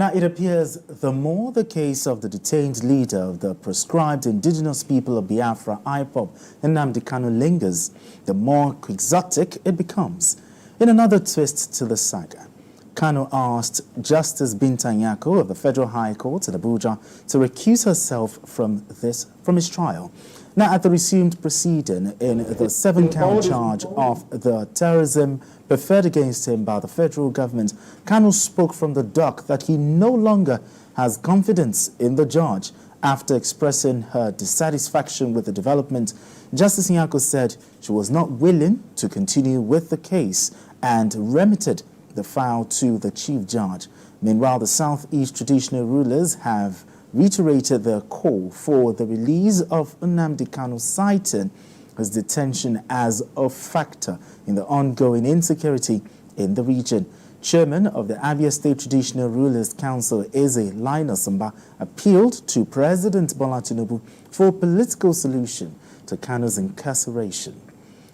Now, it appears the more the case of the detained leader of the proscribed Indigenous People of Biafra, IPOB, Nnamdi Kanu lingers, the more quixotic it becomes. In another twist to the saga, Kanu asked Justice Binta Nyako of the Federal High Court in Abuja to recuse herself from his trial. Now, at the resumed proceeding in the 7-count charge of the terrorism preferred against him by the federal government, Kanu spoke from the dock that he no longer has confidence in the judge. After expressing her dissatisfaction with the development, Justice Nyako said she was not willing to continue with the case and remitted the file to the chief judge. Meanwhile, the Southeast traditional rulers have reiterated their call for the release of Nnamdi Kanu, citing his detention as a factor in the ongoing insecurity in the region. Chairman of the Abia State Traditional Rulers Council, Eze Lainasamba, appealed to President Bola Tinubu for a political solution to Kanu's incarceration.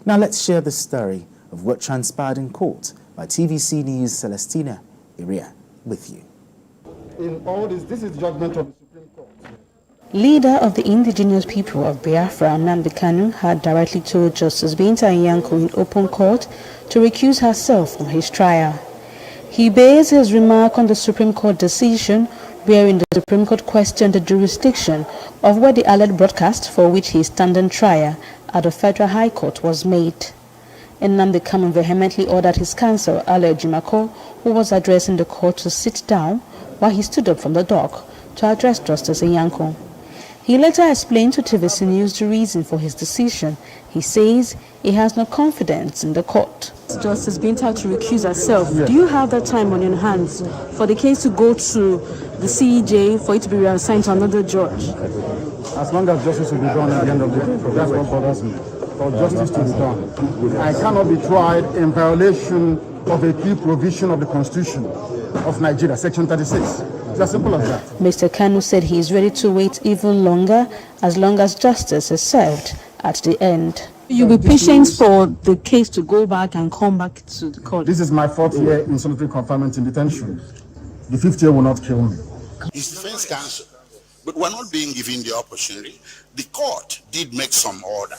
Now let's share the story of what transpired in court by TVC News' Celestina Iria with you. In all this is judgment of the Supreme Court. Leader of the Indigenous People of Biafra, Nnamdi Kanu, had directly told Justice Binta Nyako in open court to recuse herself from his trial. He based his remark on the Supreme Court decision wherein the Supreme Court questioned the jurisdiction of where the alleged broadcast for which he is standing trial at the Federal High Court was made. Nnamdi Kanu vehemently ordered his counsel, Ale Jimako, who was addressing the court, to sit down while he stood up from the dock to address Justice Nyako. He later explained to TVC News the reason for his decision. He says he has no confidence in the court. Justice Binta to recuse herself. Yes. Do you have that time on your hands for the case to go to the CEJ for it to be reassigned to another judge? As long as justice will be done at the end of the day, that's what bothers me. For justice to be done. I cannot be tried in violation of a key provision of the Constitution of Nigeria, Section 36. It's as simple as that. Mr. Kanu said he is ready to wait even longer as long as justice is served at the end. You'll be patient for the case to go back and come back to the court. This is my 4th year in solitary confinement in detention. The 5th year will not kill me. It's defense counsel, but we're not being given the opportunity. The court did make some order,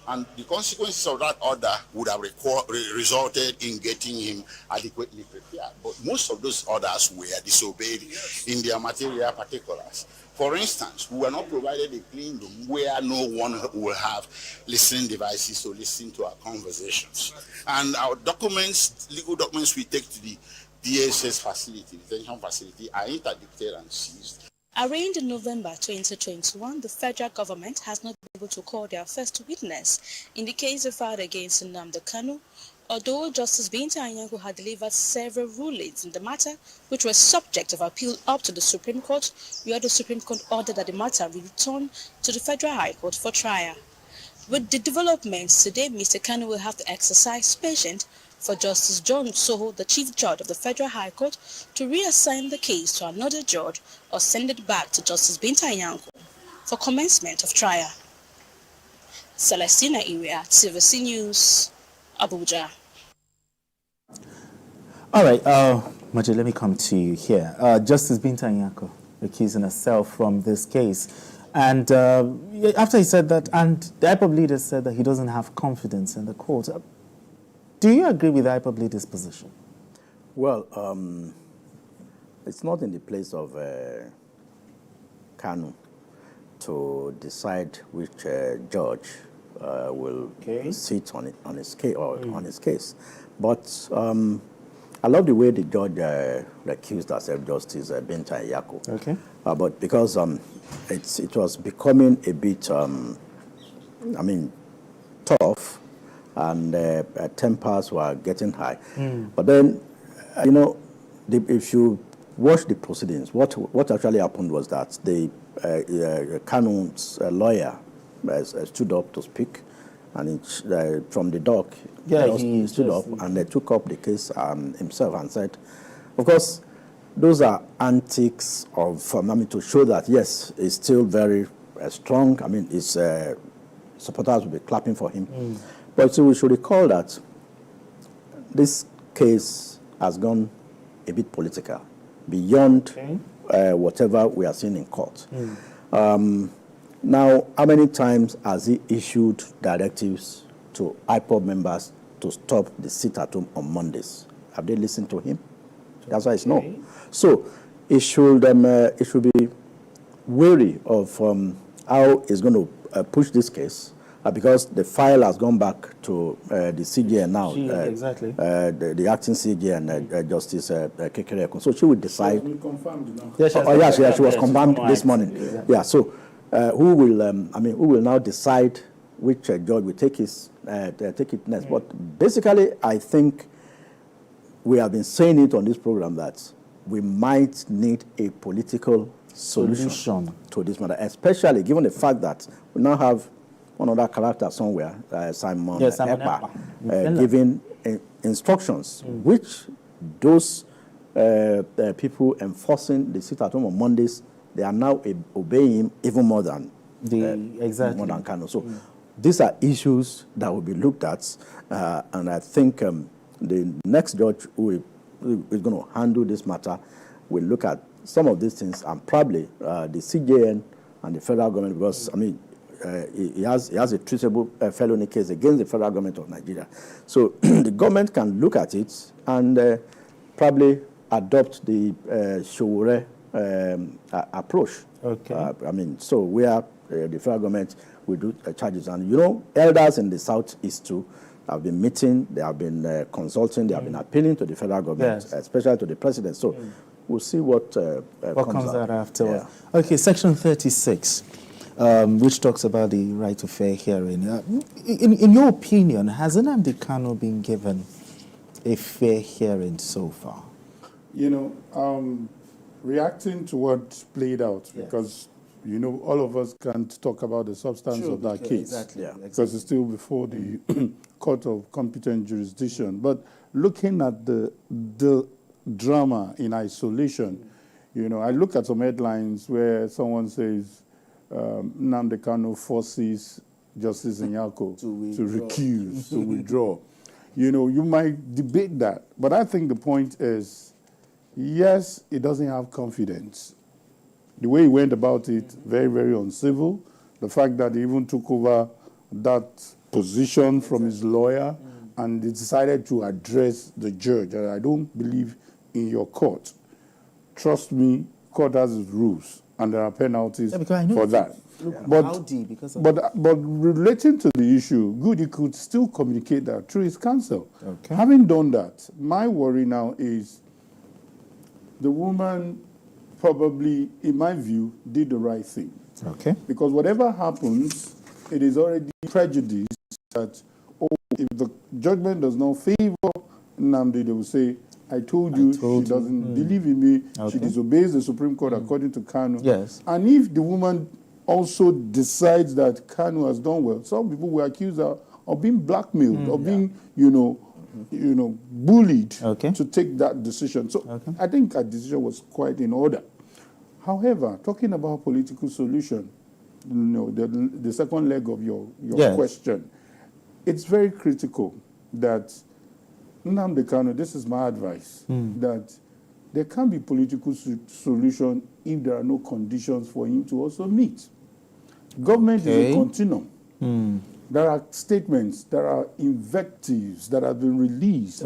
and the consequences of that order would have resulted in getting him adequately prepared. But most of those orders were disobeyed in their material particulars. For instance, we were not provided a clean room where no one will have listening devices to listen to our conversations. And our documents, legal documents we take to the DSS facility, detention facility, are interdicted and seized. Arraigned in November 2021, the federal government has not been able to call their first witness in the case they filed against Nnamdi Kanu, although Justice Binta Nyako had delivered several rulings in the matter, which were subject of appeal up to the Supreme Court, where the Supreme Court ordered that the matter be returned to the Federal High Court for trial. With the developments today, Mr. Kanu will have to exercise patience for Justice John Soho, the Chief Judge of the Federal High Court, to reassign the case to another judge or send it back to Justice Binta Nyako for commencement of trial. Celestina Iria, TVC News, Abuja. All right, Maji, let me come to you here. Justice Binta Nyako recusing herself from this case. And after he said that, and the IPOB leader said that he doesn't have confidence in the court. Do you agree with the IPOB leader's position? Well, it's not in the place of Kanu to decide which judge will sit on his case. But I love the way the judge recused herself, Justice Binta Nyako. Okay. But because it was becoming a bit, tough, and tempers were getting high. But then, if you watch the proceedings, what actually happened was that the Kanu's lawyer stood up to speak, and from the dock, he stood up and they took up the case himself and said, of course, those are antics of to show that yes, he's still very strong. His supporters will be clapping for him. But so we should recall that this case has gone a bit political. beyond whatever we are seeing in court. Now, how many times has he issued directives to IPOB members to stop the sit-at-home on Mondays? Have they listened to him? That's why it's no. So it should be wary of how he's going to push this case because the file has gone back to the CJ now. Exactly. The acting CJ and Justice Kekere. So she will decide. She was confirmed now. She was confirmed this morning. Yeah. So who will now decide which judge will take it next? But basically, I think we have been saying it on this program that we might need a political solution to this matter, especially given the fact that we now have one other character somewhere, Simon Ekpa, giving instructions, which those people enforcing the sit-at-home on Mondays, they are now obeying him even more than more than Kanu. So these are issues that will be looked at, and I think the next judge who is going to handle this matter will look at some of these things, and probably the CJN and the federal government, because he has a traceable felony case against the federal government of Nigeria. So the government can look at it and probably adopt the Showore approach. Okay. So where the federal government will do charges, and elders in the southeast too have been meeting, they have been consulting, they have been appealing to the federal government, especially to the president. So we'll see what comes out after. Yeah. Okay, Section 36, which talks about the right to fair hearing. In your opinion, has Nnamdi Kanu been given a fair hearing so far? Reacting to what played out, because all of us can't talk about the substance of that case, because it's still before the court of competent jurisdiction. But looking at the drama in isolation, I look at some headlines where someone says Nnamdi Kanu forces Justice Nyako to recuse, to withdraw. You might debate that, but I think the point is, yes, he doesn't have confidence. The way he went about it, very, very uncivil. The fact that he even took over that position from his lawyer and he decided to address the judge. I don't believe in your court. Trust me, court has its rules and there are penalties for that. But relating to the issue, good, he could still communicate that through his counsel. Okay. Having done that, my worry now is the woman probably, in my view, did the right thing. Okay. Because whatever happens, it is already prejudice that, if the judgment does not favor Nnamdi, they will say, I told you, she doesn't believe in me, she disobeys the Supreme Court according to Kanu. Yes. And if the woman also decides that Kanu has done well, some people will accuse her of being blackmailed, of being, bullied to take that decision. So I think her decision was quite in order. However, talking about political solution, the second leg of your question, it's very critical that Nnamdi Kanu, this is my advice, that there can be political solution if there are no conditions for him to also meet. Government is a continuum. There are statements, there are invectives that have been released,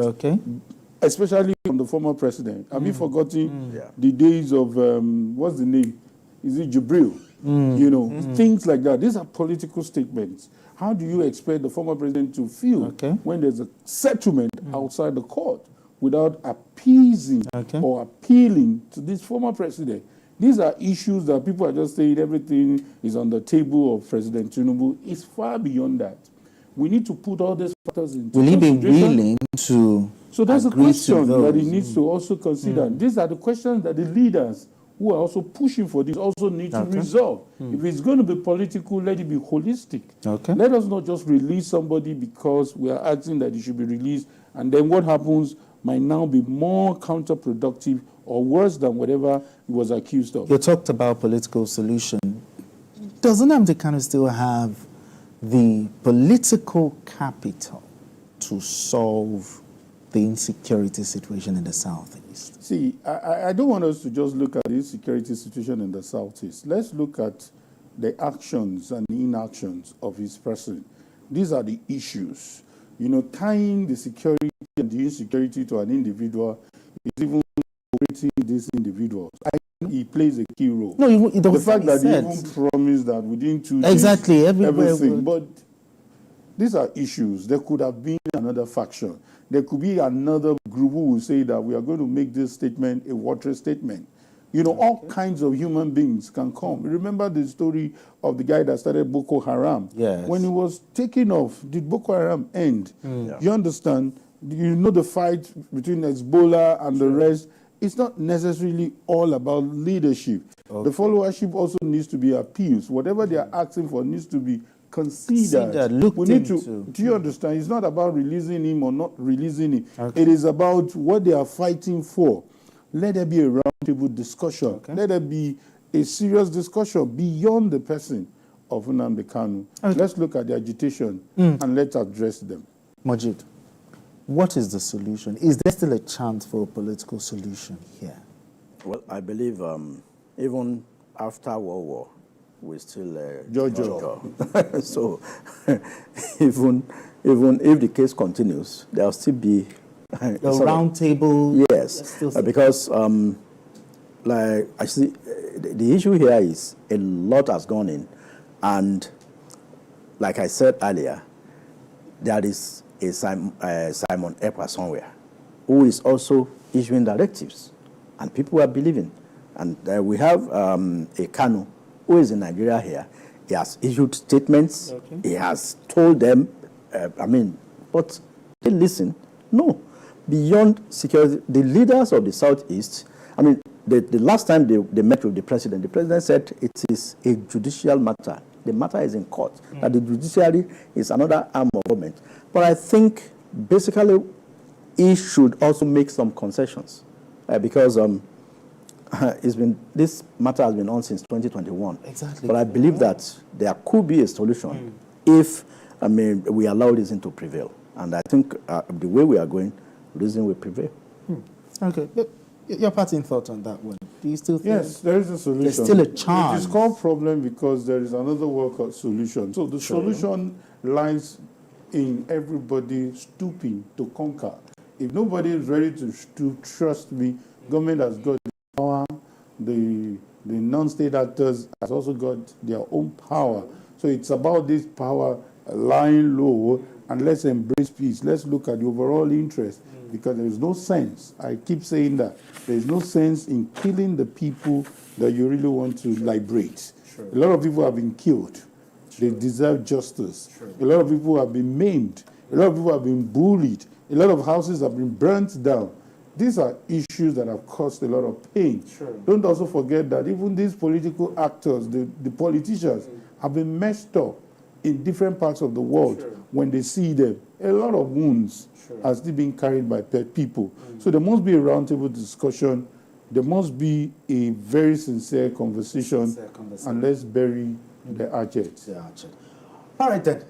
especially from the former president. Have you forgotten the days of, what's the name? Is it Jibril? Things like that. These are political statements. How do you expect the former president to feel when there's a settlement outside the court without appeasing or appealing to this former president? These are issues that people are just saying everything is on the table of President Tinubu. It's far beyond that. We need to put all these factors into consideration. Will he be willing to So that's a question that he needs to also consider. These are the questions that the leaders who are also pushing for this also need to resolve. If it's going to be political, let it be holistic. Let us not just release somebody because we are asking that he should be released, and then what happens might now be more counterproductive or worse than whatever he was accused of. You talked about political solution. Does Nnamdi Kanu still have the political capital to solve the insecurity situation in the Southeast? See, I don't want us to just look at the insecurity situation in the Southeast. Let's look at the actions and the inactions of his president. These are the issues. You know, tying the security and the insecurity to an individual is even operating these individuals. I think he plays a key role. No, the fact that he even promised that within 2 days, exactly everything. But these are issues. There could have been another faction. There could be another group who will say that we are going to make this statement a watery statement. You know, all kinds of human beings can come. Remember the story of the guy that started Boko Haram? Yes. When he was taking off, did Boko Haram end? Yeah. You understand? You know the fight between Hezbollah and the rest. It's not necessarily all about leadership. The followership also needs to be appeased. Whatever they are asking for needs to be considered. Looked We need into. do you understand? It's not about releasing him or not releasing him. It is about what they are fighting for. Let there be a roundtable discussion. Let there be a serious discussion beyond the person of Nnamdi Kanu. Let's look at the agitation and let's address them. Majid, what is the solution? Is there still a chance for a political solution here? Well, I believe even after World War, we still Jojo. So even if the case continues, there will still be a round table. Yes, because like I see, the issue here is a lot has gone in, and like I said earlier, there is a Simon Ekpa somewhere who is also issuing directives, and people are believing. And we have a Kanu who is in Nigeria here. He has issued statements. He has told them, but they listen. No. Beyond security, the leaders of the Southeast, the last time they met with the president said it is a judicial matter. The matter is in court. That the judiciary is another arm of government. But I think basically he should also make some concessions because this matter has been on since 2021. Exactly. But I believe that there could be a solution if we allow reason to prevail. And I think the way we are going, reason will prevail. Okay. But your parting thought on that one? Do you still think? Yes, there is a solution. There's still a chance. It is called problem because there is another word called solution. So the solution lies in everybody stooping to conquer. If nobody is ready to stoop, trust me, government has got the power, the non-state actors has also got their own power. So it's about this power lying low, and let's embrace peace. Let's look at the overall interest, because there is no sense. I keep saying that. There is no sense in killing the people that you really want to liberate. A lot of people have been killed. They deserve justice. A lot of people have been maimed. A lot of people have been bullied. A lot of houses have been burnt down. These are issues that have caused a lot of pain. Don't also forget that even these political actors, the politicians, have been messed up in different parts of the world. When they see them, a lot of wounds are still being carried by people. So there must be a roundtable discussion. There must be a very sincere conversation. And let's bury the hatchet. All right then.